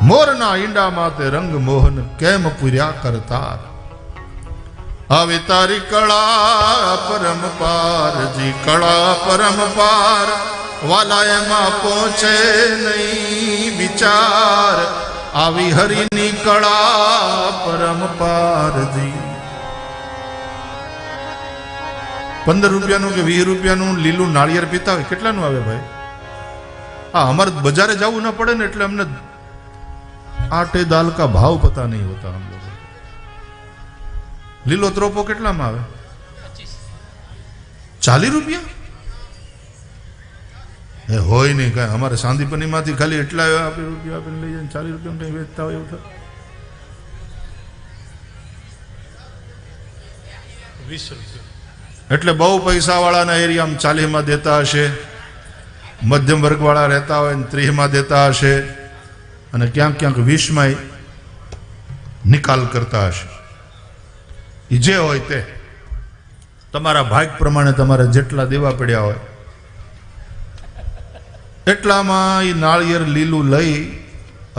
મોરના ઈંડામાં તે રંગ મોહન કેમ પૂર્યા કરતા. આવી તારી કળા પરમ પારજી, કળા પરમ પાર, વાલા એમાં પહોંચે નહીં વિચાર. આવી હરિની કળા પરમ પારજી. 15 રૂપિયાનું કે 20 રૂપિયાનું લીલું નાળિયેર પીતા હોય, કેટલાનું આવે ભાઈ? હા, અમારે બજારે જવું ના પડે ને એટલે અમને आटे दाल का भाव पता नहीं होता हम लोगों को. लीलो त्रोपो કેટલામાં આવે? 40 રૂપિયા એ હોય નહીં કઈ. અમારે સાંદીપની માંથી ખાલી એટલા રૂપિયા આપીને લઈ જાય, 40 રૂપિયા કઈ વેચતા હોય એવું થાય. 20 રૂપિયા એટલે બહુ પૈસા વાળાના એરિયામાં 40 માં દેતા હશે, મધ્યમ વર્ગ વાળા રહેતા હોય 30 માં દેતા હશે, અને ક્યાંક ક્યાંક 20 માં નિકાલ કરતા હશે. એ જે હોય તે તમારા ભાગ પ્રમાણે તમારે જેટલા દેવા પડ્યા હોય એટલામાં એ નાળિયેર લીલું લઈ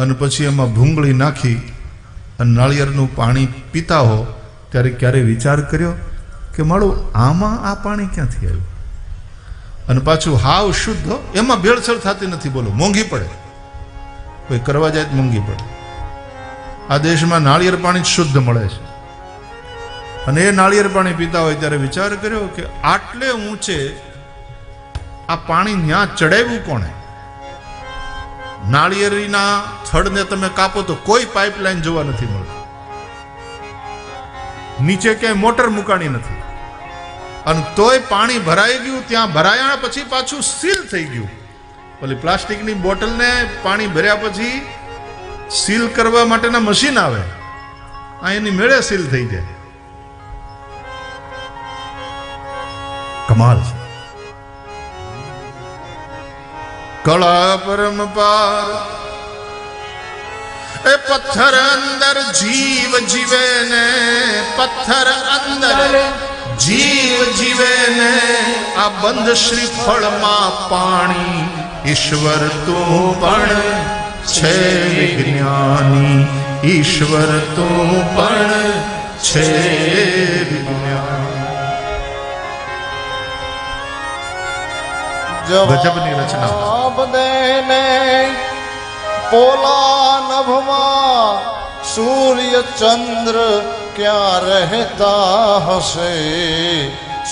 અને પછી એમાં ભૂંગળી નાખી અને નાળિયેરનું પાણી પીતા હો ત્યારે ક્યારે વિચાર કર્યો કે મારું આમાં આ પાણી ક્યાંથી આવ્યું? અને પાછું હાવ શુદ્ધ, એમાં ભેળસેળ થતી નથી. બોલો, મોંઘી પડે, કોઈ કરવા જાય તો મોંઘી પડે. આ દેશમાં નાળિયેર પાણી જ શુદ્ધ મળે છે. અને એ નાળિયેર પાણી પીતા હોય ત્યારે વિચાર કર્યો કે આટલે ઊંચે આ પાણી ન્યા ચડાવ્યું કોણે? નાળિયેરીના થડને તમે કાપો તો કોઈ પાઇપલાઇન જોવા નથી મળતી, નીચે ક્યાંય મોટર મુકાણી નથી, અને તોય પાણી ભરાઈ ગયું. ત્યાં ભરાયા પછી પાછું સીલ થઈ ગયું. ઓલી પ્લાસ્ટિકની બોટલને પાણી ભર્યા પછી સીલ કરવા માટેના મશીન આવે, આ એની મેળે સીલ થઈ જાય. કમાલ છે. કળા પરમ પાર. એ પથ્થર અંદર જીવ જીવે ને, પથ્થર અંદર જીવ જીવે ને, આ બંધ શ્રીફળમાં પાણી. ઈશ્વર તું પણ છે વિજ્ઞાની, ઈશ્વર તું પણ છે વિજ્ઞાની. ગજબની રચના. દેને પોલા નભમાં સૂર્ય ચંદ્ર ક્યાં રહેતા હશે?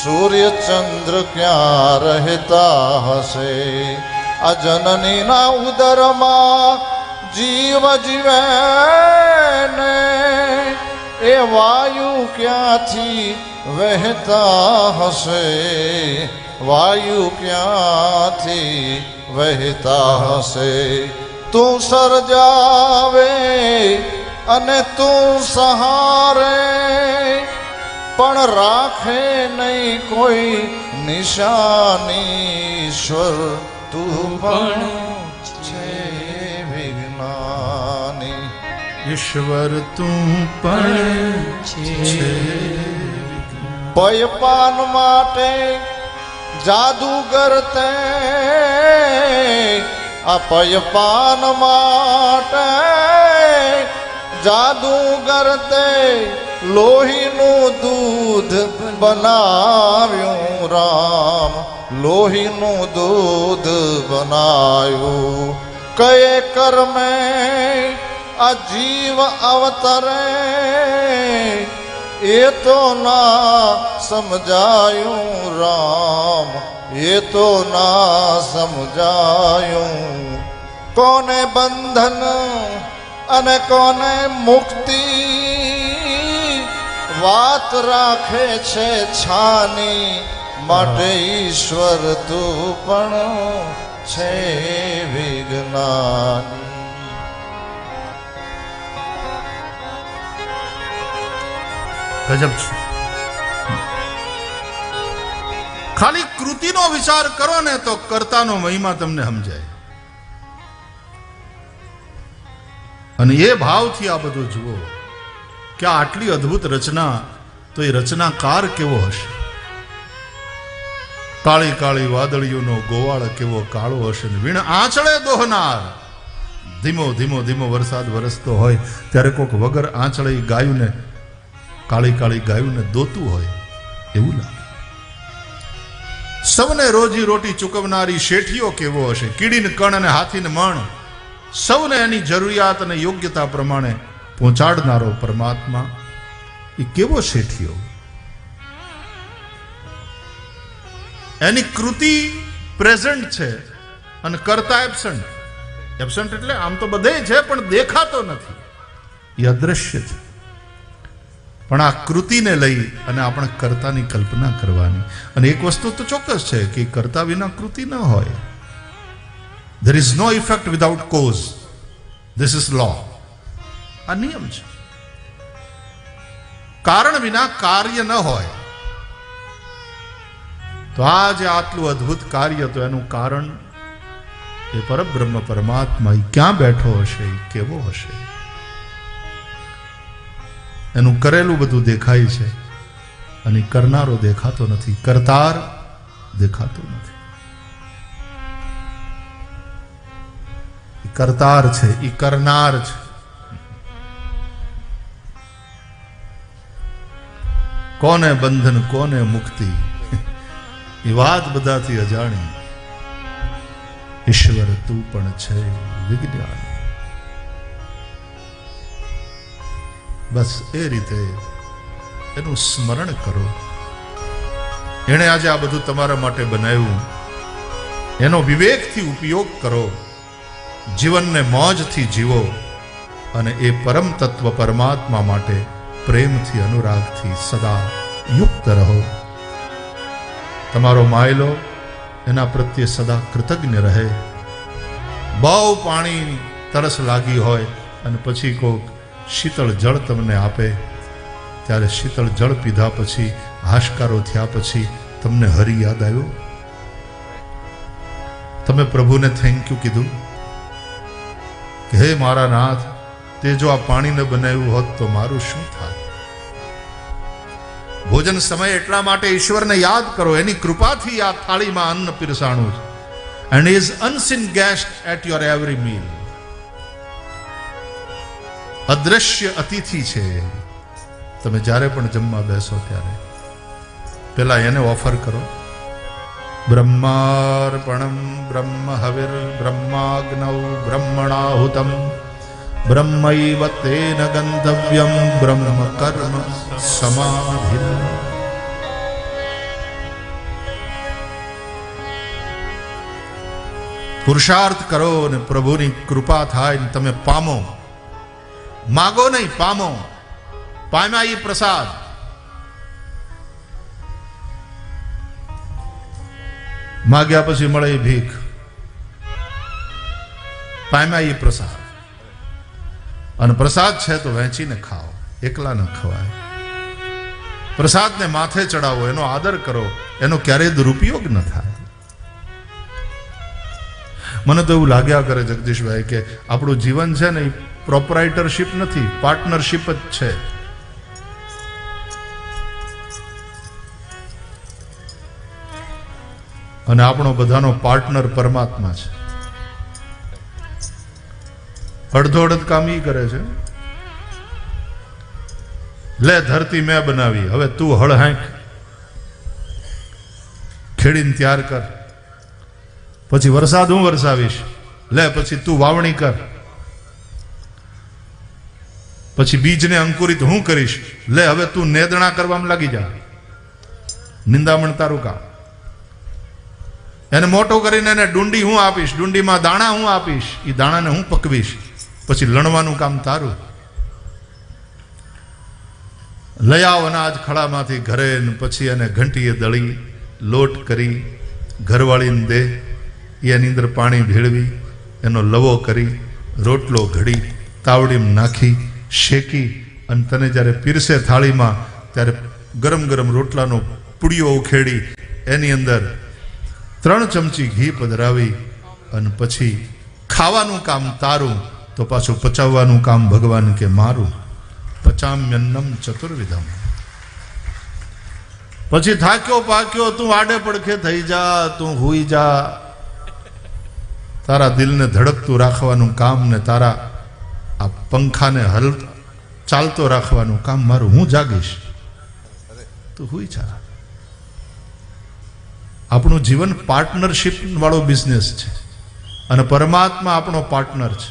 સૂર્ય ચંદ્ર ક્યાં રહેતા હશે? આ જનનીના ઉદરમાં જીવ જીવે ને, એ વાયુ ક્યાંથી વહેતા હશે? વાયુ ક્યાંથી વહેતા હશે? તું સર્જાવે અને તું સહારે, પણ રાખે નહીં કોઈ નિશાની. ઈશ્વર તું પણ છે વિજ્ઞાની, ઈશ્વર તું પણ છે. પયપાન માટે જાદુગર તે, આ પયપાન માટે જાદુગર તે લોહીનું દૂધ બનાવ્યું. રામ લોહીનું દૂધ બનાવ્યું. કયે કર્મે આ જીવ અવતરે, એ તો ના સમજાયું. રામ એ તો ના સમજાયું. કોને બંધન અને કોને મુક્તિ, વાત રાખે છે છાની. માટે ઈશ્વર તું પણ છે વિજ્ઞાની. ગજબ છે. ખાલી કૃતિનો વિચાર કરો ને તો કર્તાનો મહિમા તમને સમજાય. અને એ ભાવથી આ બધું જુઓ કે આટલી અદ્ભુત રચના, તો એ રચનાકાર કેવો હશે? કાળી કાળી વાદળીઓનો ગોવાળ કેવો કાળો હશે ને વીણ આંચળે દોહનાર. ધીમો ધીમો ધીમો વરસાદ વરસતો હોય ત્યારે કોઈક વગર આંચળે ગાયુંને કાળી કાળી ગાયુંને દોતું હોય એવું લાગે. સૌને રોજી રોટી ચૂકવનારી શેઠીઓ કેવો હશે, કીડીને કણ અને હાથીને મણ, સૌને એની જરૂરિયાત અને યોગ્યતા પ્રમાણે પહોંચાડનારો પરમાત્મા એ કેવો શેઠીઓ. એની કૃતિ પ્રેઝન્ટ છે અને કરતા એબસન્ટ. એબસન્ટ એટલે આમ તો બધે છે પણ દેખાતો નથી, એ અદ્રશ્ય છે. પણ આ કૃતિને લઈ અને આપણે કર્તાની કલ્પના કરવાની. અને એક વસ્તુ તો ચોક્કસ છે કે કર્તા વિના કૃતિ ન હોય. There is no effect without cause. This is law. આ નિયમ છે. કારણ વિના કાર્ય ન હોય. તો આ જે આટલું અદ્ભુત કાર્ય, તો એનું કારણ એ પરબ્રહ્મ પરમાત્મા એ ક્યાં બેઠો હશે, એ કેવો હશે. એનું કરેલું બધું દેખાય છે અને કરનારો દેખાતો નથી, કરતાર દેખાતો નથી. એ કરતાર છે, એ કરનાર છે. કોને બંધન કોને મુક્તિ, એ વાત બધાથી અજાણી. ઈશ્વર તું પણ છે વિજ્ઞાન. બસ એ રીતે એનું સ્મરણ કરો. એણે આજે આ બધું તમારા માટે બનાવ્યું, એનો વિવેકથી ઉપયોગ કરો. જીવનને મોજથી જીવો અને એ પરમ તત્વ પરમાત્મા માટે પ્રેમથી અનુરાગથી સદા યુક્ત રહો. તમારો માયલો એના પ્રત્યે સદા કૃતજ્ઞ રહે. બહુ પાણી તરસ લાગી હોય અને પછી કોઈક શીતળ જળ તમને આપે, ત્યારે શીતળ જળ પીધા પછી, હાશકારો થયા પછી તમને હરિ યાદ આવ્યો? તમે પ્રભુને થેન્ક યુ કીધું કે હે મારા નાથ, તે જો આ પાણીને બનાવ્યું હોત તો મારું શું થાય? ભોજન સમય એટલા માટે ઈશ્વરને યાદ કરો. એની કૃપાથી આ થાળીમાં અન્ન પીરસાણું છે. And is unseen guest at your every meal. અદ્રશ્ય અતિથિ છે. તમે જ્યારે પણ જમવા બેસો ત્યારે પેલા એને ઓફર કરો. બ્રહ્માર્પણમ બ્રહ્મ હવિર બ્રહ્માગ્નૌ બ્રહ્મણાહુતમ બ્રહ્મૈવ તેન ગંતવ્યમ બ્રહ્મ કર્મ સમાધિ. પુરુષાર્થ કરો અને પ્રભુની કૃપા થાય ને તમે પામો. માગો નહીં, પામો. પામ્યા એ પ્રસાદ. માગ્યા પછી મળે એ ભીખ. પામ્યા એ પ્રસાદ. અને પ્રસાદ છે તો વહેંચીને ખાઓ, એકલા ન ખવાય. પ્રસાદને માથે ચડાવો, એનો આદર કરો, એનો ક્યારેય દુરુપયોગ ન થાય. મને તો એવું લાગ્યા કરે જગદીશભાઈ કે આપણું જીવન છે ને એ પ્રોપરાઇટરશિપ નથી, પાર્ટનરશિપ જ છે. અને આપણો બધાનો પાર્ટનર પરમાત્મા છે. અડધો અડધ કામ ઈ કરે છે. લે ધરતી મેં બનાવી, હવે તું હળ હાંક, ખેડીને તૈયાર કર. પછી વરસાદ હું વરસાવીશ. લે પછી તું વાવણી કર. પછી બીજને અંકુરિત હું કરીશ. લે હવે તું નેદણા કરવામાં લાગી જા. નિંદામણ તારું કામ. એને મોટો કરીને એને ડુંડી હું આપીશ, ડુંડીમાં દાણા હું આપીશ, એ દાણાને હું પકવીશ. પછી લણવાનું કામ તારું. લઈ આવ અનાજ ખળામાંથી ઘરે, પછી એને ઘંટીએ દળી, લોટ કરી, ઘરવાળીને દે, એની અંદર પાણી ભેળવી, એનો લવો કરી, રોટલો ઘડી, તાવડીમાં નાખી, શેકી, અને તને જ્યારે પીરસે થાળીમાં ત્યારે ગરમ ગરમ રોટલાનો પૂડીઓ ઉખેડી એની અંદર 3 ચમચી ઘી પધરાવી અને પછી ખાવાનું કામ તારું, તો પાછું પચાવવાનું કામ ભગવાન કે મારું. પચામ્યન્નમ ચતુર્વિધમ. પછી થાક્યો પાક્યો તું આડે પડખે થઈ જા, તું હુઈ જા. તારા દિલને ધડકતું રાખવાનું કામ ને તારા આ પંખાને ચાલતો રાખવાનું કામ મારું. હું જાગીશ, તું હુઈ જા. આપણું જીવન પાર્ટનરશિપ વાળો બિઝનેસ છે અને પરમાત્મા આપણો પાર્ટનર છે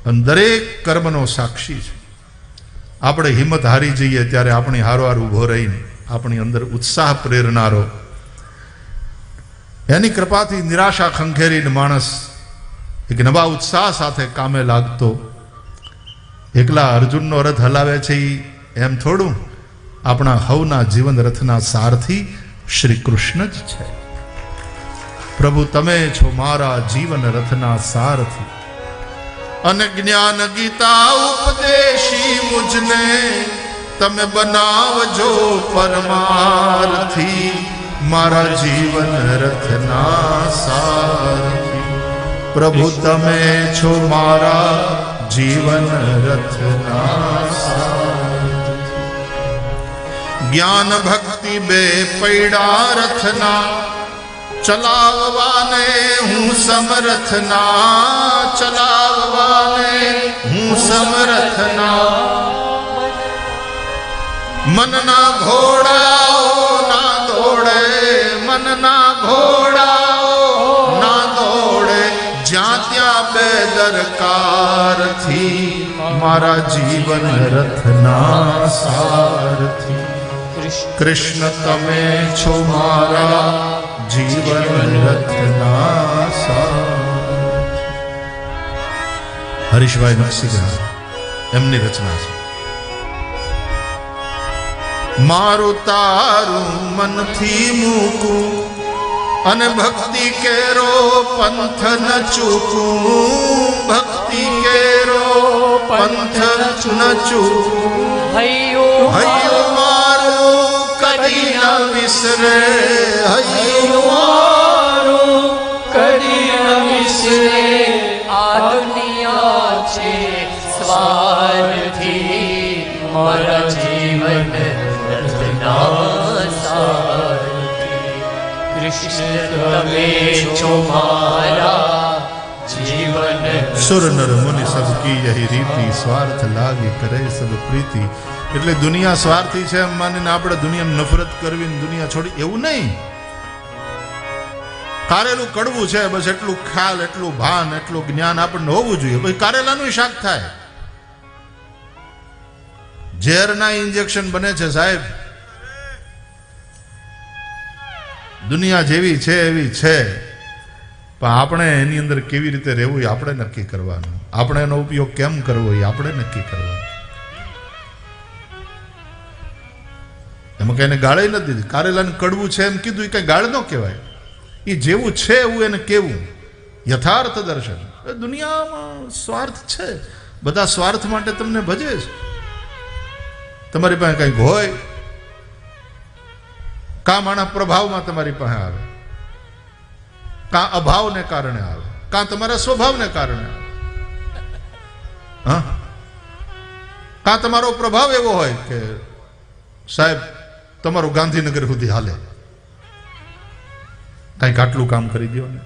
અને દરેક કર્મનો સાક્ષી છે. આપણે હિંમત હારી જઈએ ત્યારે આપણી હારોહાર ઊભો રહીને આપણી અંદર ઉત્સાહ પ્રેરનારો, એની કૃપાથી નિરાશા ખંખેરીને માણસ એક નવા ઉત્સાહ સાથે કામે લાગતો. એકલા અર્જુનનો રથ હલાવે છે એમ થોડું, આપણા હવના જીવન રથના સારથી શ્રી કૃષ્ણ જ છે. પ્રભુ તમે છો મારા જીવન રથના સારથી, અને જ્ઞાન ગીતા ઉપદેશી મુજને તમે બનાવજો પરમાર્થી, મારા જીવન રથના સારથી. પ્રભુ તમે છો મારા જીવન રથના સારથી. જ્ઞાન ભક્તિ બે પૈડા રથના, ચલાવવાને હું સમરથના, ચલાવવાને હું સમરથના. મનના ઘોડાઓ ના દોડે, મનના ઘોડાઓ ના દોડે, જ્યાં ત્યાં બેદરકારથી, મારા જીવન રથના સારથી. કૃષ્ણ તમે છો મારા જીવન રથના સારથી. હરીશભાઈ નરસિંહ એમની રચના છે. મારું તારું મનથી મૂકું અને ભક્તિ કેરો પંથ ન ચૂકું, ભક્તિ કેરો પંથ ન ચૂકું. હૈયો મારું કદી ન વિસરે, હૈયો મારું કદી ન વિસરે. આ દુનિયા છે સ્વાર્થી, મારા જીવન રથના સારથી. કૃષ્ણ તમે છો મારા જીવન. સુર નર મુનિ સબ કી યહી રીતિ, સ્વાર્થ લાગે કરે સબ પ્રીતિ. એટલે દુનિયા સ્વાર્થી છે એમ માનીને આપણે દુનિયાને નફરત કરવી ને દુનિયા છોડી, એવું નહીં. કારેલું કડવું છે, બસ એટલું ખ્યાલ, એટલું ભાન, એટલું જ્ઞાન આપણને હોવું જોઈએ. પછી કારેલાનું શાક થાય. ઝેરના ઇન્જેક્શન બને છે સાહેબ. દુનિયા જેવી છે એવી છે, પણ આપણે એની અંદર કેવી રીતે રહેવું એ આપણે નક્કી કરવાનું. આપણે એનો ઉપયોગ કેમ કરવો એ આપણે નક્કી કરવાનું. એમાં કઈ ગાળે નથી દીધી. કારેલાને કડવું છે એમ કીધું, એ કઈ ગાળ ન કહેવાય. એ જેવું છે એવું એને કેવું, યથાર્થ દર્શન. દુનિયામાં સ્વાર્થ છે, બધા સ્વાર્થ માટે તમને ભજે છે. તમારી પાસે કંઈક હોય, કા માણા પ્રભાવમાં તમારી પાસે આવે, કા અભાવને કારણે આવે, કા તમારા સ્વભાવને કારણે આવે. હા, કા તમારો પ્રભાવ એવો હોય કે સાહેબ તમારું ગાંધીનગર સુધી હાલે, કંઈક આટલું કામ કરી દો ને.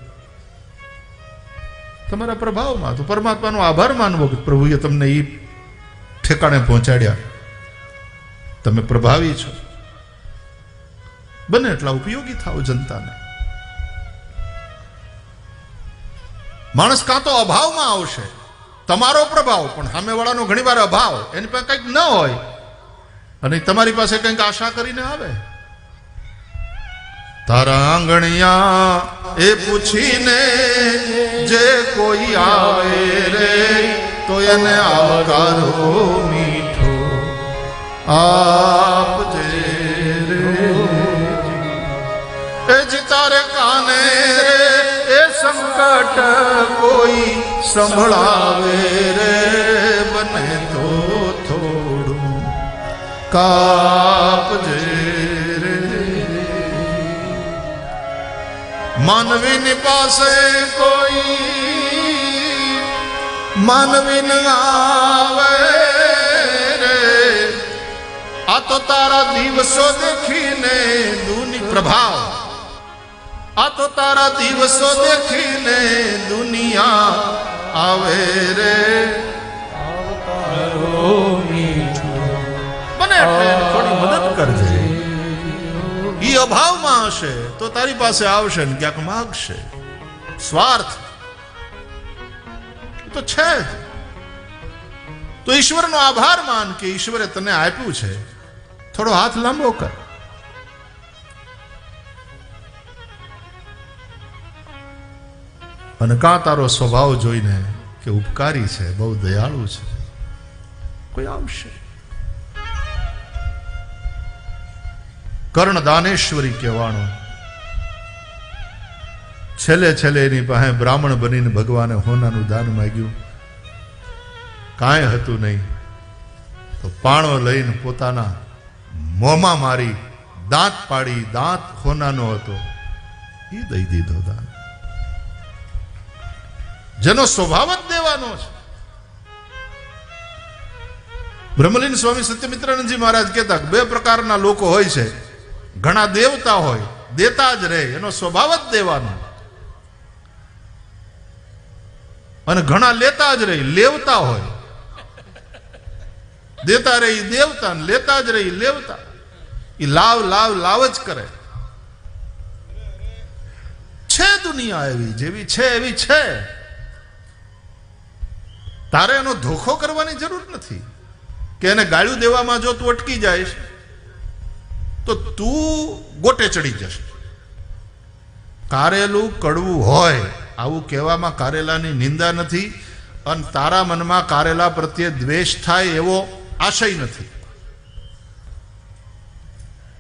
તમારા પ્રભાવમાં તો પરમાત્માનો આભાર માનવો કે પ્રભુએ તમને એ ઠેકાણે પહોંચાડ્યા. તમે પ્રભાવી છો, બને એટલા ઉપયોગી થાવ જનતાને. માણસ કાં તો અભાવમાં આવશે, તમારો પ્રભાવ, પણ સામેવાળાનો ઘણી વાર અભાવ, એની પાસે કંઈક ન હોય અને તમારી પાસે કંઈક આશા કરીને આવે. તારા આંગણિયા એ પૂછીને જે કોઈ આવે રે, તો એને આવકારો મીઠો આપજે રે. એ જ તારે કાને રે એ સંકટ કોઈ સંભળાવે રે, બને તો થોડું કાપજે રે. માનવીની પાસે કોઈ માનવી ન આવે રે, આ તો તારા દિવસો દેખીને દુની પ્રભાવ, આ તો તારા દિવસો દેખીને દુનિયા આવે રે. બને એટલે થોડી મદદ કરજે. ઈ અભાવમાં હશે તો તારી પાસે આવશે ને ક્યાંક માગશે. સ્વાર્થ તો છે જ. તો ઈશ્વરનો આભાર માન કે ઈશ્વરે તને આપ્યું છે, થોડો હાથ લાંબો કર. અને કાં તારો સ્વભાવ જોઈને કે ઉપકારી છે, બહુ દયાળુ છે, કોઈ આવશે. કર્ણદાનેશ્વરી કહેવાનો. છેલ્લે છેલ્લે એની પાસે બ્રાહ્મણ બનીને ભગવાને હોનાનું દાન માંગ્યું. કાંઈ હતું નહીં તો પાણો લઈને પોતાના મોંમાં મારી દાંત પાડી, દાંત હોનાનો હતો, એ દઈ દીધો દાન. જેનો સ્વભાવ જ દેવાનો છે. બ્રહ્મલીન સ્વામી સત્યમિત્રાનંદજી મહારાજ કહેતા બે પ્રકારના લોકો હોય છે. ઘણા દેવતા હોય, દેતા જ રહે, એનો સ્વભાવ જ દેવાનો. અને ઘણા લેતા જ રહી, લેવતા હોય. દેતા રહી દેવતા, લેતા જ રહી લેવતા. એ લાવ લાવ લાવ જ કરે. છે દુનિયા એવી, જેવી છે એવી છે. તારે એનો ધોખો કરવાની જરૂર નથી કે એને ગાળ્યું દેવામાં જો તું અટકી જાય તો તું ગોટે ચડી જશે. કારેલું કડવું હોય આવું કહેવામાં કારેલાની નિંદા નથી, અને તારા મનમાં કારેલા પ્રત્યે દ્વેષ થાય એવો આશય નથી.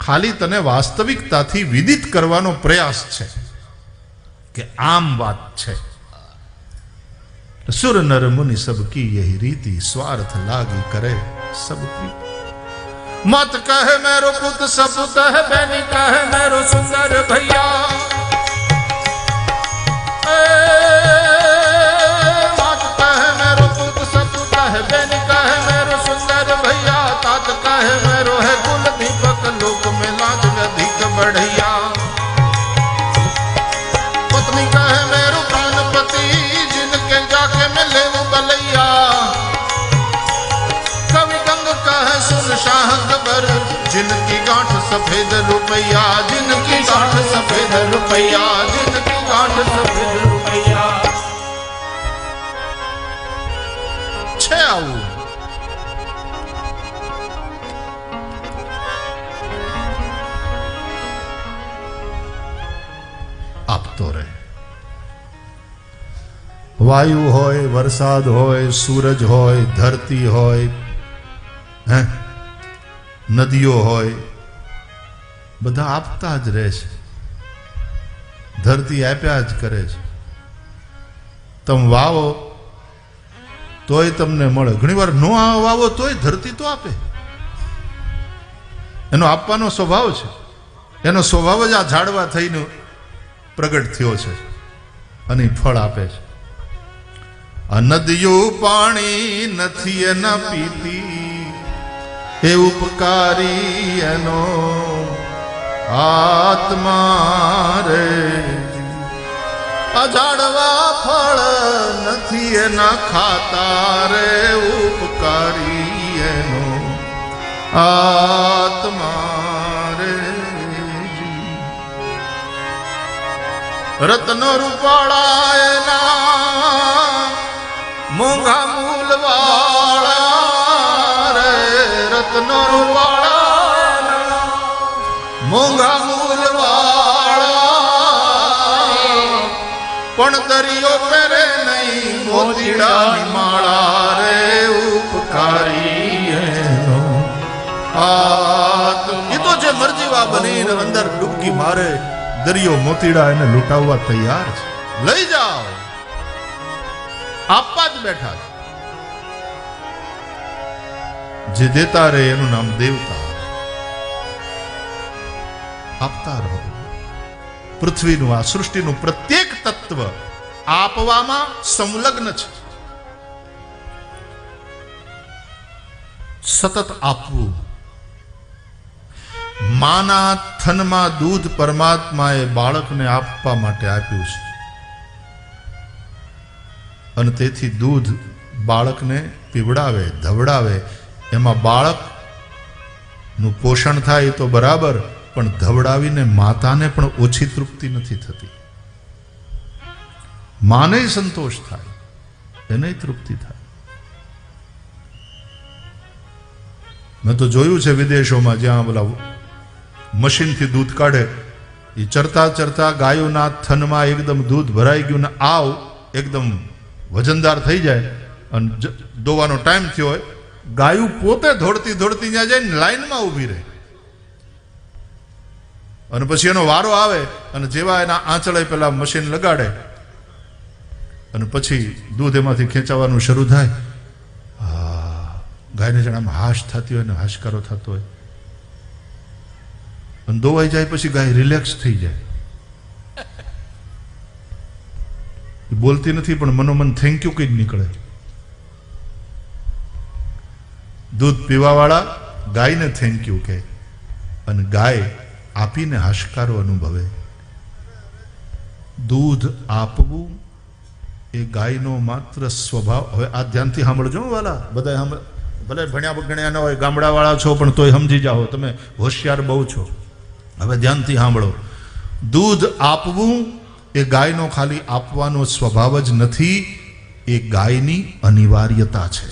ખાલી તને વાસ્તવિકતાથી વિદિત કરવાનો પ્રયાસ છે કે આમ વાત છે. सुर नर मुनि सबकी यही रीति, स्वार्थ लागी करे सब प्रीति. मत कहे मेरो पुत सपुत है, बैनी कहे मेरो सुंदर भैया. मत कहे मेरो पुत सपुत है, बैनी कहे मेरो सुंदर भैया. तात कहे मेरो है कुल दीपक, लोक में लाज अधिक बढ़िया. पत्नी कहे मेरो प्राणपति, जाके मिले वो बलैया. कवि गंग कहे सुन शाह गबर, जिनकी गांठ सफेद रुपया, जिनकी गांठ सफेद रुपया, जिनकी गांठ सफेद रुपया. છે આવું. આપતો રહે. વાયુ હોય, વરસાદ હોય, સૂરજ હોય, ધરતી હોય, નદીઓ હોય, બધા આપતા જ રહે છે. ધરતી આપ્યા જ કરે છે. તમે વાવો તોય તમને મળે. ઘણી વાર નો વાવો તોય ધરતી તો આપે. એનો આપવાનો સ્વભાવ છે. એનો સ્વભાવ જ આ ઝાડવા થઈને પ્રગટ થયો છે અને ફળ આપે છે. આ નદીયું પાણી નથી એના પીતી, એ ઉપકારી એનો આત્મા રે. આ ઝાડવા ફળ નથી એના ખાતા રે, ઉપકારી એનો આત્મા રે. રત્નો રૂપાળા એના મોંઘા મૂલ વાળા રે. રત્નો રૂપાળા મોંઘા મૂલ વાળા, પણ દરિયો પહેરે નહીં મોતીડાની માળા રે. ઉપકારી એનો આત્મા. એ તો જે મરજીવા બનીને અંદર ડૂબકી મારે, દરિયો મોતીડા એને લૂંટાવવા તૈયાર છે. લઈ જાઓ, આપવા જ બેઠા છે. જે દેતા રહે એનું નામ દેવતા. આપતા રહો. પૃથ્વીનું, આ સૃષ્ટિનું પ્રત્યેક તત્વ આપવામાં સંલગ્ન છે. સતત આપવું. માના થનમાં દૂધ પરમાત્માએ બાળકને આપવા માટે આપ્યું છે, અને તેથી દૂધ બાળકને પીવડાવે, ધવડાવે, એમાં બાળકનું પોષણ થાય તો બરાબર, પણ ધવડાવીને માતાને પણ ઓછી તૃપ્તિ નથી થતી. માને સંતોષ થાય, એને તૃપ્તિ થાય. મેં તો જોયું છે વિદેશોમાં, જ્યાં બોલા મશીનથી દૂધ કાઢે, એ ચરતા ચરતા ગાયોના થનમાં એકદમ દૂધ ભરાઈ ગયું ને આવ એકદમ વજનદાર થઈ જાય, અને દોવાનો ટાઈમ થયો હોય, ગાયું પોતે દોડતી દોડતી ત્યાં જઈને લાઈનમાં ઊભી રહે, અને પછી એનો વારો આવે, અને જેવા એના આંચળે પેલા મશીન લગાડે, અને પછી દૂધ એમાંથી ખેંચાવાનું શરૂ થાય, ગાયને જાણે આમ હાશ થતી હોય ને હાશકારો થતો હોય, અને દોવાઈ જાય પછી ગાય રિલેક્સ થઈ જાય. બોલતી નથી પણ મનોમન થેન્ક યુ કઈ નીકળે. દૂધ પીવાવાળા ગાયને થેન્ક યુ કહે, અને ગાય આપીને હાશકારો અનુભવે. દૂધ આપવું એ ગાયનો માત્ર સ્વભાવ. હવે આ ધ્યાનથી સાંભળજો વાલા બધા, ભલે ભણ્યા ગણ્યા ન હોય, ગામડાવાળા છો પણ તોય સમજી જાઓ, તમે હોશિયાર બહુ છો. હવે ધ્યાનથી સાંભળો. દૂધ આપવું એ ગાયનો ખાલી આપવાનો સ્વભાવ જ નથી, એ ગાયની અનિવાર્યતા છે.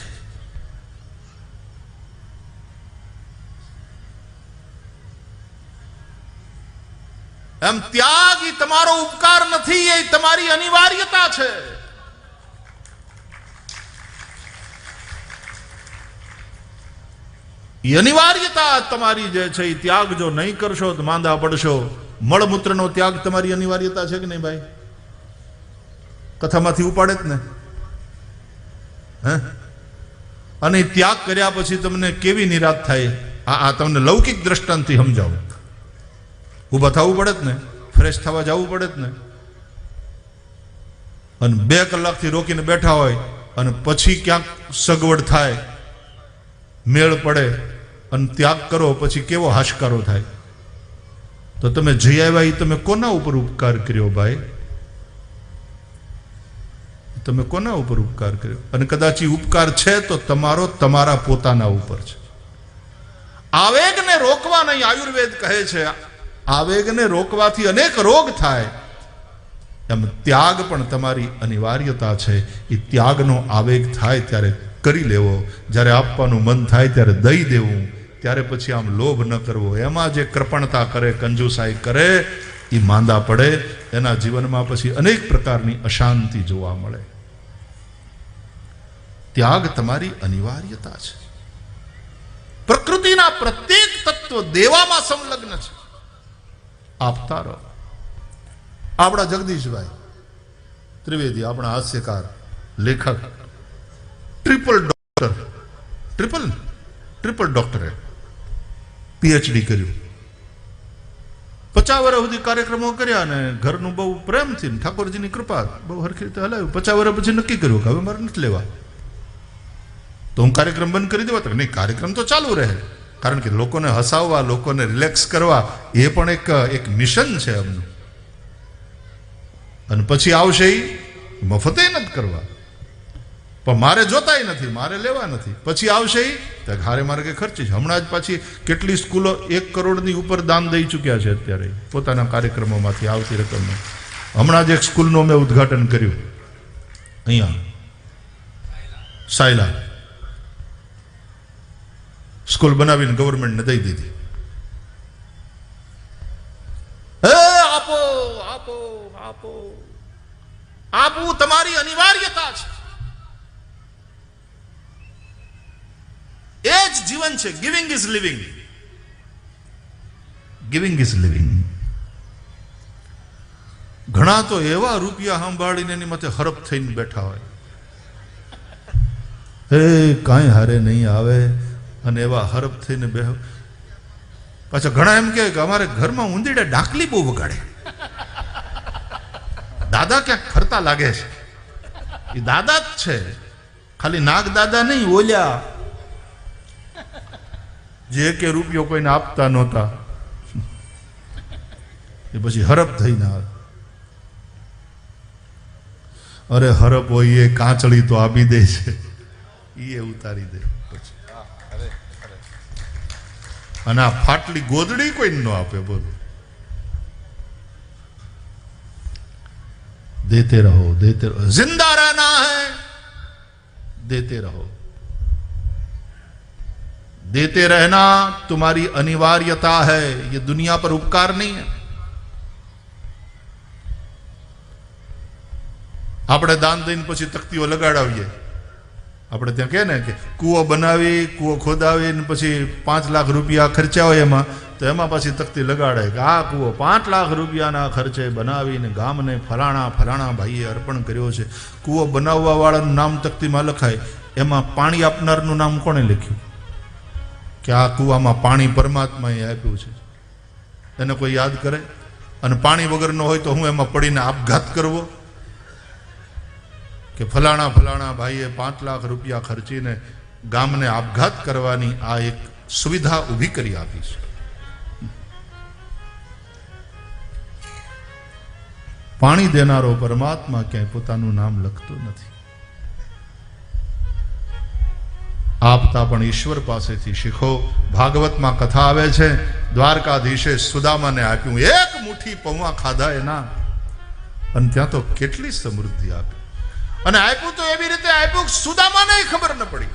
એમ ત્યાગ એ તમારો ઉપકાર નથી, એ તમારી અનિવાર્યતા છે. એ અનિવાર્યતા તમારી જે છે, એ ત્યાગ જો નહીં કરશો તો માંદા પડશો. મળમૂત્રનો ત્યાગ તમારી અનિવાર્યતા છે કે નહીં ભાઈ? કથામાંથી ઉપાડે જ ને. હે? અને ત્યાગ કર્યા પછી તમને કેવી નિરાશ થાય, આ તમને લૌકિક દ્રષ્ટાંતથી સમજાવું. ઊભા થવું પડે જ ને, ફ્રેશ થવા જવું પડે જ ને, અને 2 કલાકથી રોકીને બેઠા હોય, અને પછી ક્યાંક સગવડ થાય, મેળ પડે, અને ત્યાગ કરો, પછી કેવો હાશકારો થાય. તો તમે જઈ આવ્યા, એ તમે કોના ઉપર ઉપકાર કર્યો ભાઈ? તમે કોના ઉપર ઉપકાર કર્યો? અને કદાચ એ ઉપકાર છે તો તમારો તમારા પોતાના ઉપર છે. આવેગને રોકવા નહીં, આયુર્વેદ કહે છે આવેગને રોકવાથી અનેક રોગ થાય. એમ ત્યાગ પણ તમારી અનિવાર્યતા છે. એ ત્યાગનો આવેગ થાય ત્યારે કરી લેવો, જ્યારે આપવાનું મન થાય ત્યારે દઈ દેવું, ત્યારે પછી આમ લોભ ન કરવો. એમાં જે કૃપણતા કરે, કંજુસાઈ કરે, એ માંદા પડે, એના જીવનમાં પછી અનેક પ્રકારની અશાંતિ જોવા મળે. ત્યાગ તમારી અનિવાર્યતા છે. પ્રકૃતિના પ્રત્યેક તત્વ દેવામાં સંલગ્ન છે. આપતા રહો. આપણા જગદીશભાઈ ત્રિવેદી, આપણા હાસ્યકાર, લેખક, ટ્રિપલ ડોક્ટરેટ, PhD કર્યું, 50 વર્ષ સુધી કાર્યક્રમો કર્યા, અને ઘરનું બહુ પ્રેમથી, ઠાકોરજીની કૃપા બહુ હરખી રીતે હલાવ્યું. 50 વર્ષ પછી નક્કી કર્યું કે હવે મારે નથી લેવા, તો હું કાર્યક્રમ બંધ કરી દેવા. તો નહીં, કાર્યક્રમ તો ચાલુ રહે, કારણ કે લોકોને હસાવવા, લોકોને રિલેક્સ કરવા, એ પણ એક મિશન છે એમનું. અને પછી આવશે એ મફતે નથી કરવા, પણ મારે જોતાય નથી, મારે લેવા નથી. પછી આવશે એ હારે મારે કે ખર્ચી છે. હમણાં જ પાછી કેટલી સ્કૂલો 1 કરોડની ઉપર દાન દઈ ચૂક્યા છે અત્યારે પોતાના કાર્યક્રમોમાંથી આવતી રકમ. હમણાં જ એક સ્કૂલનું અમે ઉદ્ઘાટન કર્યું અહીંયા સાયલા. સ્કૂલ બનાવીને ગવર્મેન્ટને દઈ દીધી. આપો આપો આપો, આપવું તમારી અનિવાર્યતા છે. એ જ જીવન છે. Giving is living. Giving is living. ઘણા તો એવા રૂપિયા સાંભળીને એની માથે હરપ થઈને બેઠા હોય, કાંઈ હારે નહીં આવે, અને એવા હરપ થઈને બે. પાછા ઘણા એમ કે અમારે ઘરમાં ઉંદીડા ડાકલી બહુ વગાડે, દાદા ક્યાંક ફરતા લાગે છે. એ દાદા જ છે, ખાલી નાગ દાદા નહીં, ઓલ્યા જે કે રૂપિયો કોઈને આપતા નહોતા, એ પછી હરપ થઈને આવે. અરે હરપ હોય એ કાંચળી તો આપી દે છે, એ ઉતારી દે પછી. અને આ ફાટલી ગોદડી કોઈ ન આપે. બોલો, देते रहो, देते रहो, जिंदा रहना है, देते रहो. देते रहना तुम्हारी अनिवार्यता है, ये दुनिया पर उपकार नहीं है. આપણે દાન દઈને પછી તકતીઓ લગાડાવીએ. આપણે ત્યાં કહે ને કે કૂવો બનાવી, કૂવો ખોદાવી ને પછી 5 લાખ રૂપિયા ખર્ચા હોય એમાં, તો એમાં પછી તકતી લગાડે કે આ કૂવો 5 લાખ રૂપિયાના ખર્ચે બનાવીને ગામને ફલાણા ભાઈએ અર્પણ કર્યો છે. કૂવો બનાવવા વાળાનું નામ તકતીમાં લખાય, એમાં પાણી આપનારનું નામ કોણે લખ્યું? કે આ કૂવામાં પાણી પરમાત્માએ આપ્યું છે. એને કોઈ યાદ કરે? અને પાણી વગરનો હોય તો હું એમાં પડીને આપઘાત કરવો? કે ફલાણા ભાઈએ 5 લાખ રૂપિયા ખર્ચીને ગામને આપઘાત કરવાની આ એક સુવિધા ઊભી કરી આપી છે. પાણી દેનારો પરમાત્મા ક્યાંય પોતાનું નામ લખતો નથી. આપતા પણ ઈશ્વર પાસેથી શીખો. ભાગવતમાં કથા આવે છે, દ્વારકાધીશે સુદામાને આપ્યું, એક મુઠ્ઠી પૌવા ખાધા એના, અને ત્યાં તો કેટલી સમૃદ્ધિ આપી. અને આપ્યું તો એવી રીતે આપ્યું કે સુદામાને ખબર ન પડી.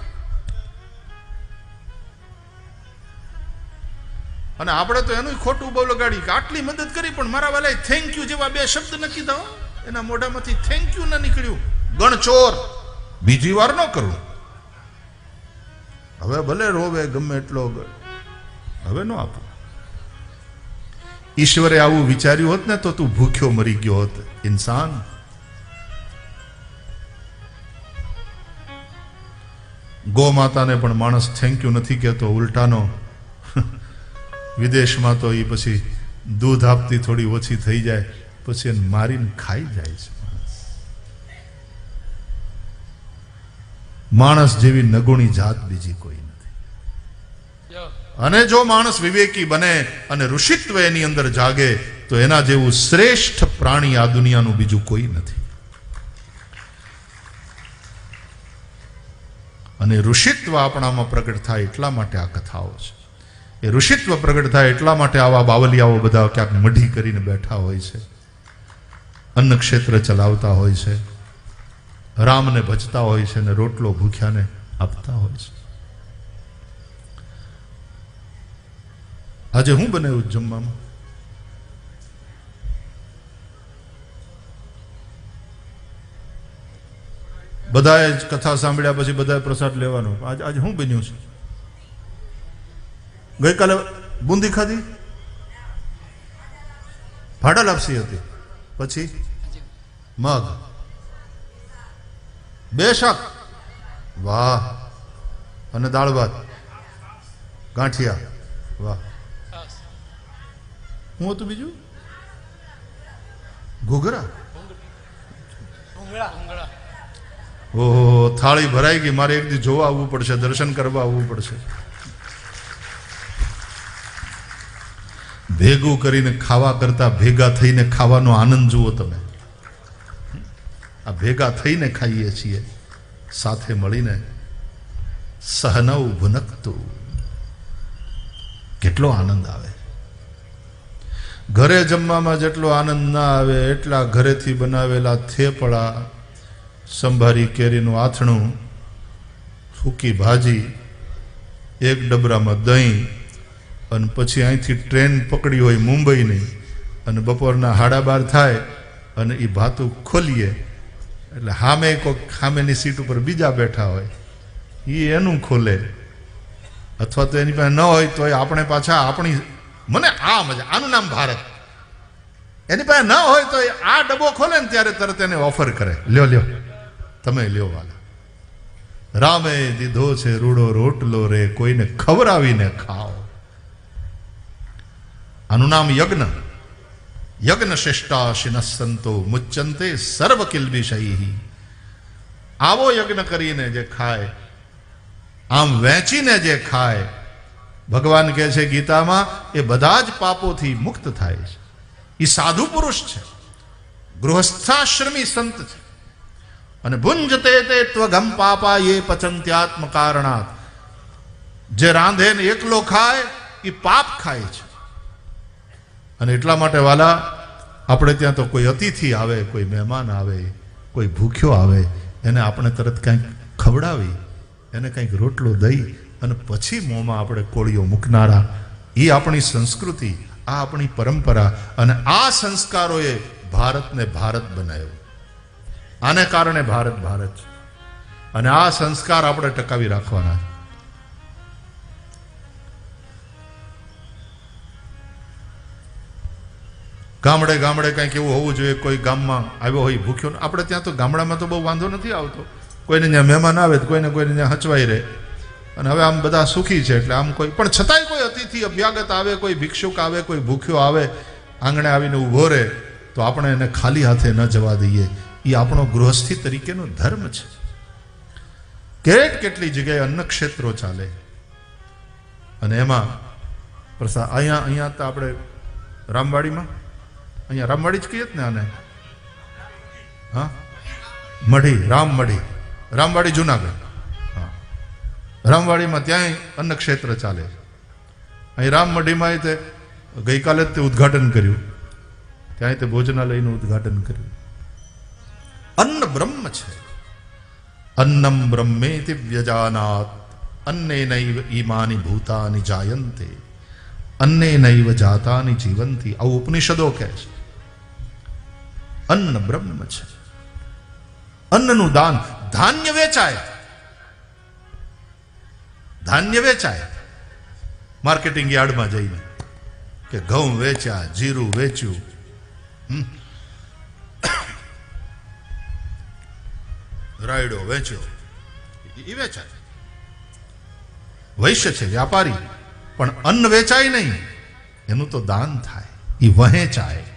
અને આપણે તો એનું ખોટું બહુ લગાડી કે આટલી મદદ કરી, પણ મારા વાલાએ થેન્ક યુ જેવા 2 શબ્દ ન કીધા. એના મોઢામાંથી થેન્ક યુ ન નીકળ્યું. ગણચોર. બીજી વાર ન કરું. હવે ભલે રોવે ગમે એટલો, હવે ન આપું. ઈશ્વરે આવું વિચાર્યું હોત ને તો તું ભૂખ્યો મરી ગયો હોત. ઇન્સાન ગો માતાને પણ માણસ થેન્ક યુ નથી કહેતો, ઉલટાનો વિદેશમાં તો એ પછી દૂધ આપતી થોડી ઓછી થઈ જાય પછી એને મારીને ખાઈ જાય છે. માણસ જેવી નગુણી જાત બીજી કોઈ નથી. અને જો માણસ વિવેકી બને અને ઋષિત્વ એની અંદર જાગે તો એના જેવું શ્રેષ્ઠ પ્રાણી આ દુનિયાનું બીજું કોઈ નથી. અને ઋષિત્વ આપણામાં પ્રગટ થાય એટલા માટે આ કથાઓ છે. એ ઋષિત્વ પ્રગટ થાય એટલા માટે આવા બાવલિયાઓ બધા ક્યાંક મઢી કરીને બેઠા હોય છે, અન્ન ક્ષેત્ર ચલાવતા હોય છે, રામને ભજતા હોય છે, અને રોટલો ભૂખ્યાને આપતા હોય છે. આજે હું બનાવ્યું જમવામાં? બધાએ જ કથા સાંભળ્યા પછી બધાએ પ્રસાદ લેવાનો. આજે હું બન્યું છે? ગઈકાલે બુંદી ખાધી, ભાડા લાપસી હતી, પછી મગ, 2 શાક, વાહ, અને દાળ ભાત, ગાંઠિયા, વાહ. હું હતું બીજું? ઘૂઘરા. ઓહો, થાળી ભરાઈ ગઈ. મારે એક દી જોવા આવવું પડશે, દર્શન કરવા આવવું પડશે. ભેગું કરીને ખાવા કરતા ભેગા થઈને ખાવાનો આનંદ જુઓ તમે. આ ભેગા થઈને ખાઈએ છીએ, સાથે મળીને. સહનૌ ભુનક્તુ, કેટલો આનંદ આવે. ઘરે જમવામાં જેટલો આનંદ ના આવે એટલા ઘરેથી બનાવેલા થેપલા, સંભારી કેરીનું આથણું, સૂકી ભાજી, 1 ડબરામાં દહીં, અને પછી અહીંથી ટ્રેન પકડી હોય મુંબઈની, અને બપોરના 12:30 થાય અને એ ભાતું ખોલીએ એટલે સામેની સીટ ઉપર બીજા બેઠા હોય, એ એનું ખોલે, અથવા તો એની પાસે ન હોય તો આપણે પાછા આપણી, મને આ મજા, આનું નામ ભારત. એની પાસે ન હોય તો આ ડબ્બો ખોલે ને ત્યારે તરત એને ઓફર કરે, લ્યો તમે લ્યો વાલા, રામે દીધો છે રૂડો રોટલો રે, કોઈને ખવડાવીને ખાઓ. આનું નામ યજ્ઞ. યજ્ઞ શ્રેષ્ઠાશિન સંતો મુચ્યંતે સર્વ કિલ્બિષૈઃ. આવો યજ્ઞ કરીને જે ખાય, આમ વહેંચીને જે ખાય, ભગવાન કહે છે ગીતામાં, એ બધા જ પાપોથી મુક્ત થાય છે. એ સાધુ પુરુષ છે, ગૃહસ્થાશ્રમી સંત છે. અને ભુંજતે તે ત્વગમ પાપા એ પચંત્યાત્મ કારણાત, જે રાંધે ને એકલો ખાય એ પાપ ખાય છે. અને એટલા માટે વાલા, આપણે ત્યાં તો કોઈ અતિથિ આવે, કોઈ મહેમાન આવે, કોઈ ભૂખ્યો આવે, એને આપણે તરત કંઈક ખવડાવી, એને કંઈક રોટલો દઈ અને પછી મોંમાં આપણે કોળીઓ મૂકનારા, એ આપણી સંસ્કૃતિ, આ આપણી પરંપરા. અને આ સંસ્કારોએ ભારતને ભારત બનાવ્યો. આને કારણે ભારત ભારત છે. અને આ સંસ્કાર આપણે ટકાવી રાખવાના છે. ગામડે ગામડે કંઈક એવું હોવું જોઈએ. કોઈ ગામમાં આવ્યો હોય ભૂખ્યો, આપણે ત્યાં તો ગામડામાં તો બહુ વાંધો નથી આવતો. કોઈને ત્યાં મહેમાન આવે તો કોઈને ત્યાં હચવાઈ રહે. અને હવે આમ બધા સુખી છે એટલે આમ કોઈ, પણ છતાંય કોઈ અતિથિ અભ્યાગત આવે, કોઈ ભિક્ષુક આવે, કોઈ ભૂખ્યો આવે, આંગણે આવીને ઊભો રહે તો આપણે એને ખાલી હાથે ન જવા દઈએ. એ આપણો ગૃહસ્થી તરીકેનો ધર્મ છે. કેટલી જગ્યાએ અન્ન ક્ષેત્રો ચાલે. અને એમાં પ્રસાદ અહીંયા તો આપણે રામવાડીમાં, અહીંયા રામવાડી જ કહીએ જ ને આને, હા, મઢી, રામવાડી જુનાગઢ. હા, રામવાડીમાં ત્યાંય અન્ન ક્ષેત્ર ચાલે. અહીં રામમઢીમાં તે ગઈકાલે જ તે ઉદ્ઘાટન કર્યું, ત્યાં તે ભોજનાલયનું ઉદ્ઘાટન કર્યું. અન્ન બ્રહ્મ છે. અન્નમ બ્રહ્મેતિ વ્યજાનાત અન્નેનૈવ ઈમાની ભૂતાની જાયન્તે અન્નેનૈવ જાતાની જીવંતી. આવું ઉપનિષદો કહે છે. અન્ન બ્રહ્મ છે. અન્નનું દાન. ધાન્ય વેચાય માર્કેટિંગ યાર્ડમાં જઈને, કે ઘઉં વેચ્યા, જીરું વેચ્યું, રાયડો વેચ્યો, એ વેચાય. વૈશ્ય છે, વ્યાપારી. પણ અન્ન વેચાય નહીં, એનું તો દાન થાય, એ વહેંચાય.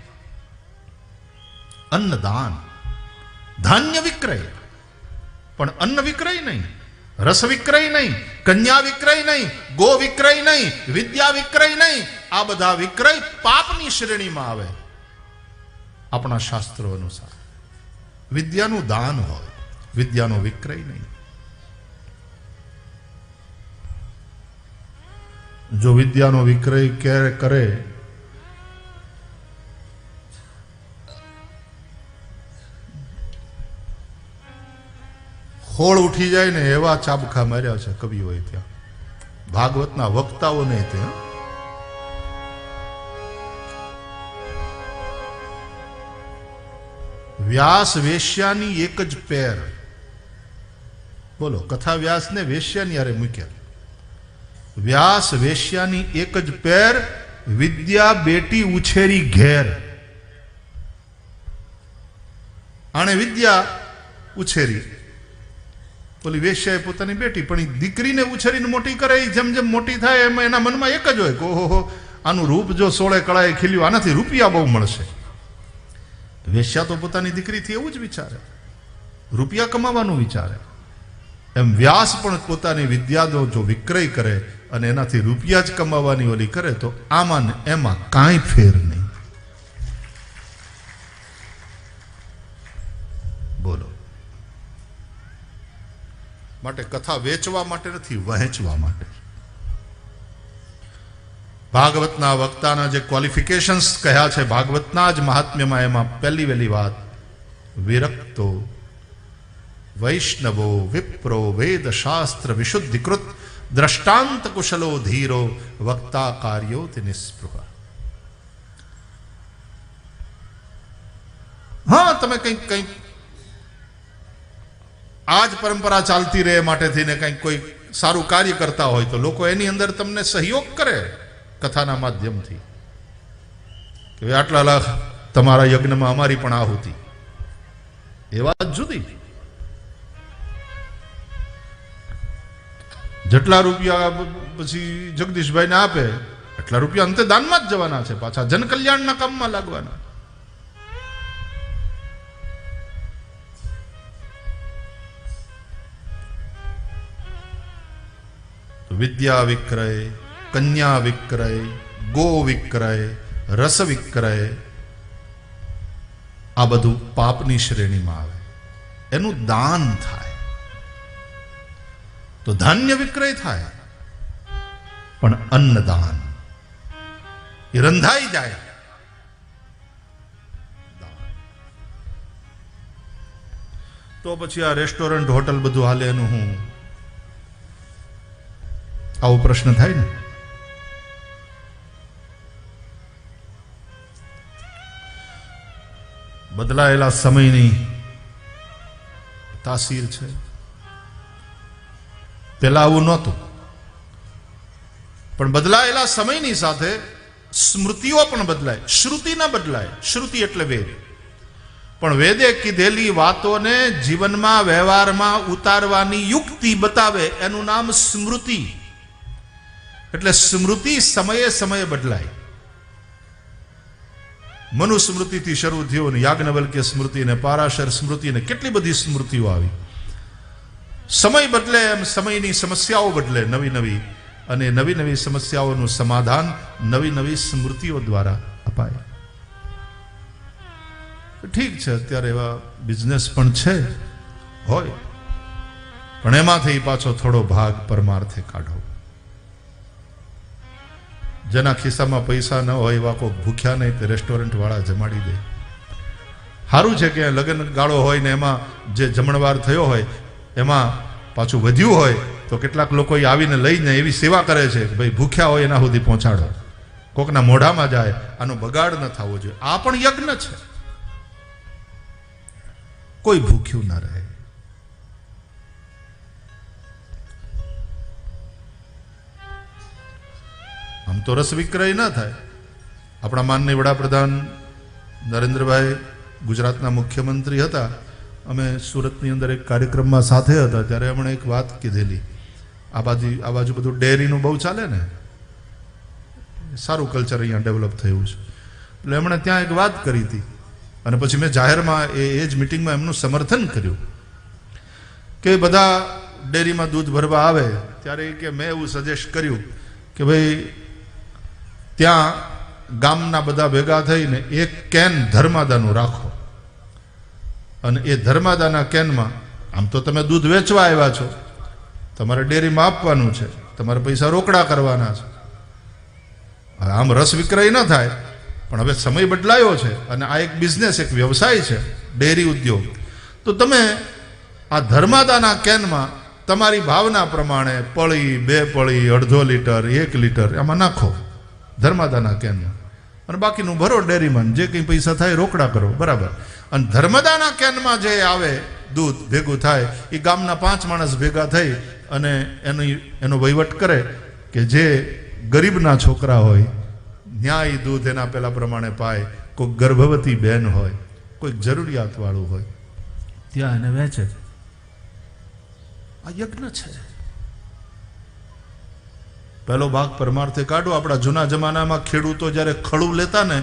અન્નદાન. ધાન્ય વિક્રય, પણ અન્ન વિક્રય નહીં, રસ વિક્રય નહીં, કન્યા વિક્રય નહીં, ગો વિક્રય નહીં, વિદ્યા વિક્રય નહીં. આ બધા વિક્રય પાપની શ્રેણીમાં આવે આપણા શાસ્ત્રો અનુસાર. વિદ્યાનું દાન હોય, વિદ્યાનો વિક્રય નહીં. જો વિદ્યાનો વિક્રય કરે હોળ ઉઠી જાય ને એવા ચાબખા માર્યા છે કવિઓએ ત્યાં, ભાગવતના વક્તાઓને. ત્યાં વ્યાસ વેશ્યાની એક જ પેર, બોલો, કથા વ્યાસને વેશ્યાની હારે મૂક્યા. વ્યાસ વેશ્યાની એક જ પેર, વિદ્યા બેટી ઉછેરી ઘેર. આણે વિદ્યા ઉછેરી, બોલી વેશ્યાએ પોતાની બેટી, પણ એ દીકરીને ઉછેરીને મોટી કરે. જેમ જેમ મોટી થાય એમાં એના મનમાં એક જ હોય કે ઓહો, આનું રૂપ જો 16 કળાએ ખીલ્યું, આનાથી રૂપિયા બહુ મળશે. વેશ્યા તો પોતાની દીકરીથી એવું જ વિચારે, રૂપિયા કમાવાનું વિચારે. એમ વ્યાસ પણ પોતાની વિદ્યાનો જો વિક્રય કરે અને એનાથી રૂપિયા જ કમાવાની ઓલી કરે તો આમાં ને એમાં કાંઈ ફેર નહીં. બોલો. માટે કથા વેચવા માટે નથી, વહેંચવા માટે. ભાગવતના વક્તાના જે ક્વોલિફિકેશન્સ કહ્યા છે ભાગવતના જ મહાત્મ્યમાં, એમાં પહેલી વહેલી વાત, વિરક્તો વૈષ્ણવો વિપ્રો વેદ શાસ્ત્ર વિશુદ્ધિકૃત દ્રષ્ટાંત કુશલો ધીરો વક્તા કાર્યો તે નિસ્પૃહ. હા, તમે કંઈક આ જ પરંપરા ચાલતી રહે માટે થઈને કંઈક કોઈ સારું કાર્ય કરતા હોય તો લોકો એની અંદર તમને સહયોગ કરે કથાના માધ્યમથી, કે આટલા લાખ તમારા યજ્ઞમાં અમારી પણ આહુતિ. એ વાત જુદી. જેટલા રૂપિયા પછી જગદીશભાઈને આપે એટલા રૂપિયા અંતે દાનમાં જ જવાના છે, પાછા જનકલ્યાણના કામમાં લાગવાના. વિદ્યા વિક્રય, કન્યા વિક્રય, ગો વિક્રય, રસ વિક્રય, આ બધું પાપની શ્રેણીમાં આવે. એનું દાન થાય તો ધાન્ય વિક્રય થાય, પણ અન્નદાન એ રંધાઈ જાય. તો પછી આ રેસ્ટોરન્ટ હોટલ બધું હાલે એનું હું? આવો પ્રશ્ન થાય ને. બદલાયેલા સમયની તાસીર છે. પેલા આવું નહોતું, પણ બદલાયેલા સમયની સાથે સ્મૃતિઓ પણ બદલાય. શ્રુતિ ના બદલાય. શ્રુતિ એટલે વેદ, પણ વેદે કીધેલી વાતોને જીવનમાં વ્યવહારમાં ઉતારવાની યુક્તિ બતાવે એનું નામ સ્મૃતિ. એટલે સ્મૃતિ સમયે સમયે બદલાય. મનુસ્મૃતિથી શરૂ થયો ને યાજ્ઞવલ્ક્ય સ્મૃતિ ને પારાશર સ્મૃતિ ને કેટલી બધી સ્મૃતિઓ આવી. સમય બદલે એમ સમયની સમસ્યાઓ બદલે નવી નવી, અને નવી નવી સમસ્યાઓનું સમાધાન નવી નવી સ્મૃતિઓ દ્વારા અપાય. ઠીક છે, અત્યારે એવા બિઝનેસ પણ છે હોય, પણ એમાંથી પાછો થોડો ભાગ પરમાર્થે કાઢો. જેના ખિસ્સામાં પૈસા ન હોય એવા કોઈ ભૂખ્યા નહીં તે રેસ્ટોરન્ટ વાળા જમાડી દે. સારું છે કે લગ્ન ગાળો હોય ને એમાં જે જમણવાર થયો હોય એમાં પાછું વધ્યું હોય તો કેટલાક લોકો આવીને લઈને એવી સેવા કરે છે કે ભાઈ ભૂખ્યા હોય એના સુધી પહોંચાડો, કોકના મોઢામાં જાય. આનો બગાડ ન થવો જોઈએ. આ પણ યજ્ઞ છે. કોઈ ભૂખ્યું ના રહે. આમ તો રસ વિક્રય ના થાય. આપણા માનનીય વડાપ્રધાન નરેન્દ્રભાઈ ગુજરાતના મુખ્યમંત્રી હતા. અમે સુરતની અંદર એક કાર્યક્રમમાં સાથે હતા, ત્યારે એમણે એક વાત કીધેલી. આ બાજુ બધું ડેરીનું બહુ ચાલે ને, સારું કલ્ચર અહીંયા ડેવલપ થયું છે. એટલે એમણે ત્યાં એક વાત કરી હતી, અને પછી મેં જાહેરમાં એ જ મિટિંગમાં એમનું સમર્થન કર્યું કે બધા ડેરીમાં દૂધ ભરવા આવે ત્યારે કે મેં એવું સજેસ્ટ કર્યું કે ભાઈ ત્યાં ગામના બધા ભેગા થઈને એક કેન ધર્માદાનું રાખો, અને એ ધર્માદાના કેનમાં આમ તો તમે દૂધ વેચવા આવ્યા છો, તમારે ડેરીમાં આપવાનું છે, તમારે પૈસા રોકડા કરવાના છે. આમ રસ વિક્રય ન થાય, પણ હવે સમય બદલાયો છે અને આ એક બિઝનેસ, એક વ્યવસાય છે ડેરી ઉદ્યોગ. તો તમે આ ધર્માદાના કેનમાં તમારી ભાવના પ્રમાણે પળી, 2 પળી, અડધો લીટર, 1 લીટર એમાં નાખો ધર્માદાના કેનમાં, અને બાકીનું ભરો ડેરીમાં. જે કંઈ પૈસા થાય રોકડા કરો, બરાબર. અને ધર્મદાના કેનમાં જે આવે દૂધ ભેગું થાય એ ગામના 5 માણસ ભેગા થઈ અને એનો વહીવટ કરે કે જે ગરીબના છોકરા હોય ન્યાય દૂધ એના પેલા પ્રમાણે પાય, કોઈ ગર્ભવતી બહેન હોય, કોઈ જરૂરિયાત વાળું હોય ત્યાં એને વેચે. આ યજ્ઞ છે. પહેલો ભાગ પરમાર્થે કાઢો. આપણા જૂના જમાનામાં ખેડૂતો જ્યારે ખડું લેતા ને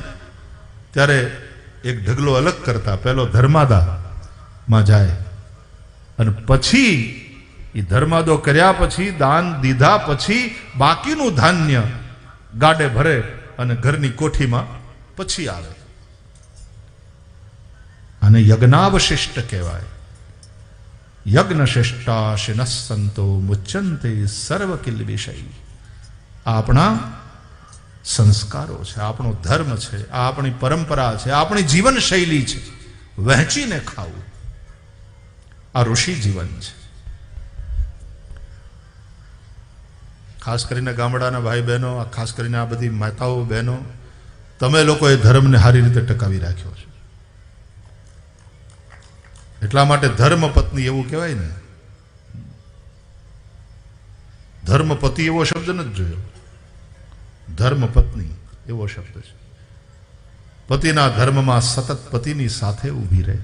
ત્યારે એક ઢગલો અલગ કરતા, પહેલો ધર્માદામાં જાય, અને પછી એ ધર્માદો કર્યા પછી દાન દીધા પછી બાકીનું ધાન્ય ગાડે ભરે અને ઘરની કોઠીમાં પછી આવે. અને યજ્ઞાવશિષ્ટ કહેવાય. યજ્ઞ શિષ્ટા શિનઃ સંતો મુચ્યંતે સર્વ કિલ વિષય. આ આપણા સંસ્કારો છે, આપણો ધર્મ છે, આ આપણી પરંપરા છે, આપણી જીવન શૈલી છે. વહેંચીને ખાવું આ ઋષિ જીવન છે. ખાસ કરીને ગામડાના ભાઈ બહેનો, ખાસ કરીને આ બધી માતાઓ બહેનો, તમે લોકોએ ધર્મને સારી રીતે ટકાવી રાખ્યો છે. એટલા માટે ધર્મ પત્ની એવું કહેવાય ને. ધર્મપતિ એવો શબ્દ નથી જોયો, ધર્મ પત્ની એવો શબ્દ છે. પતિના ધર્મમાં સતત પતિની સાથે ઊભી રહે,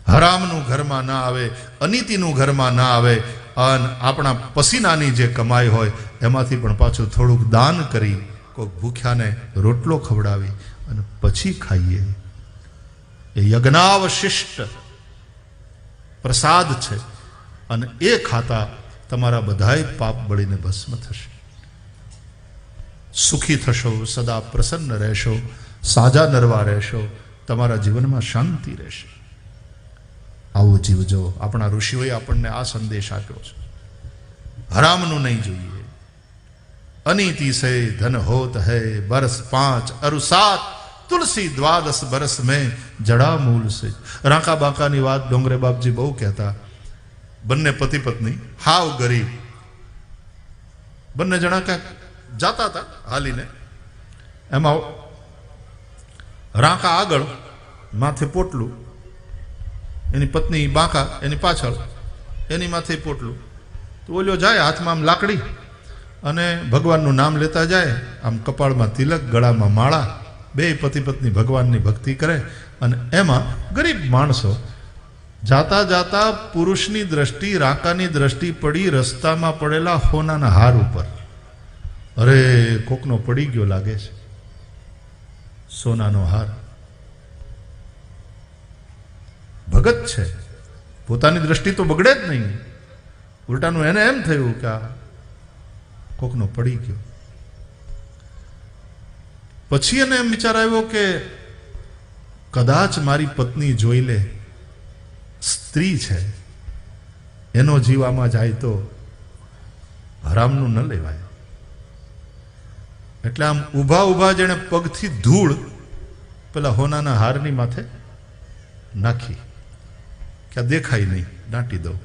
હરામનું ઘરમાં ના આવે, અનીતિનું ઘરમાં ના આવે, અને આપણા પસીનાની જે કમાઈ હોય એમાંથી પણ પાછું થોડુંક દાન કરી કોઈક ભૂખ્યાને રોટલો ખવડાવી અને પછી ખાઈએ. એ યજ્ઞાવશિષ્ટ પ્રસાદ છે, અને એ ખાતા તમારા બધાય પાપ બળીને ભસ્મ થશે. સુખી થશો, સદા પ્રસન્ન રહેશો, સાજા નરવા રહેશો, તમારા જીવનમાં શાંતિ રહેશે. આવું જીવજો. આપણા ઋષિઓએ આપણને આ સંદેશ આપ્યો છે. હરામનું નહીં જોઈએ. અનીતિ સે ધન હોત હૈ બરસ 5 અરુ 7 તુલસી 12 બરસ મેં જડા મૂલ સે. રાંકા બાંકાની વાત ડોંગરે બાપજી બહુ કહેતા. બંને પતિ પત્ની હાવ ગરીબ, બંને જણા ક્યાંક જાતા હતા હાલીને. એમાં રાંકા આગળ, માથે પોટલું, એની પત્ની બાંકા એની પાછળ, એની માથે પોટલું. તો ઓલ્યો જાય હાથમાં આમ લાકડી અને ભગવાનનું નામ લેતા જાય, આમ કપાળમાં તિલક, ગળામાં માળા, બે પતિ પત્ની ભગવાનની ભક્તિ કરે. અને એમાં ગરીબ માણસો જાતા જાતા પુરુષની દ્રષ્ટિ, રાંકાની દ્રષ્ટિ પડી રસ્તામાં પડેલા હોનાના હાર ઉપર. અરે કોકનો પડી ગયો લાગે છે સોનાનો હાર. ભગત છે, પોતાની દ્રષ્ટિ તો બગડે જ નહીં, ઉલટાનું એને એમ થયું કે આ કોકનો પડી ગયો. પછી એને એમ વિચાર આવ્યો કે કદાચ મારી પત્ની જોઈ લે, સ્ત્રી છે, એનો જીવ આમાં જાય તો હરામનું ન લેવાય. એટલે આમ ઊભા ઊભા જેણે પગથી ધૂળ પેલા હોનાના હારની માથે નાખી કે આ દેખાય નહીં, દાટી દઉં.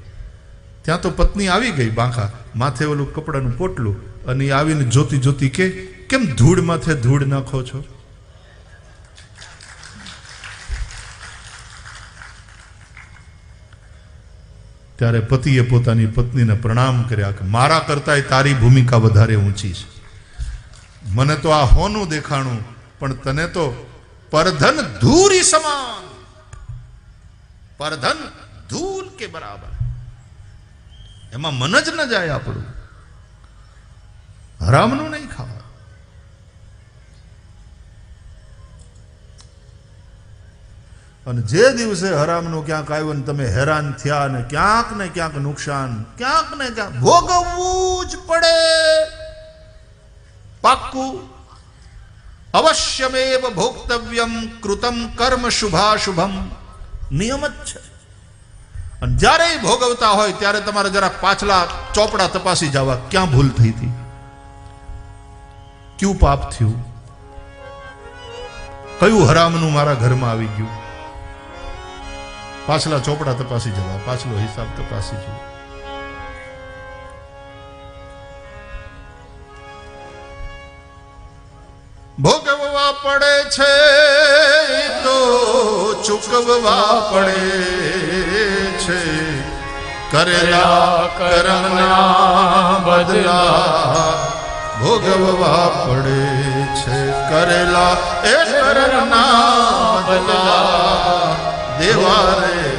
ત્યાં તો પત્ની આવી ગઈ બાંકા, માથે ઓલું કપડાનું પોટલું, અને આવીને જોતી જોતી કે કેમ ધૂળ માથે ધૂળ નાખો છો? ત્યારે પતિએ પોતાની પત્નીને પ્રણામ કર્યા કે મારા કરતાંય તારી ભૂમિકા વધારે ઊંચી છે. મને તો આ હોનું દેખાણું, પણ તને તો પરધન ધૂરી સમાન, પરધન ધૂલ કે બરાબર. એમાં મન જ ન જાય આપણું. હરામનું નહીં ખાવા. અને જે દિવસે હરામનું ક્યાંક આવ્યું ને તમે હેરાન થયા ને ક્યાંક નુકસાન, ક્યાંક ને ક્યાંક ભોગવવું જ પડે. પાક્કું. અવશ્યમેવ ભોક્તવ્યમ કૃતમ કર્મ શુભાશુભમ. નિયમ જ છે. અને જ્યારે ભોગવતા હોય ત્યારે તમારે જરા પાછલા ચોપડા તપાસી જવા, ક્યાં ભૂલ થઈ હતી, ક્યું પાપ થયું, કયું હરામનું મારા ઘરમાં આવી ગયું. પાછલા ચોપડા તપાસી જવા, પાછલો હિસાબ તપાસી જવા. ભોગવવા પડે છે તો ચૂકવવા પડે છે. કરેલા કર્મના બદલા ભોગવવા પડે છે. કરેલા એ કર્મના બદલા દેવા રે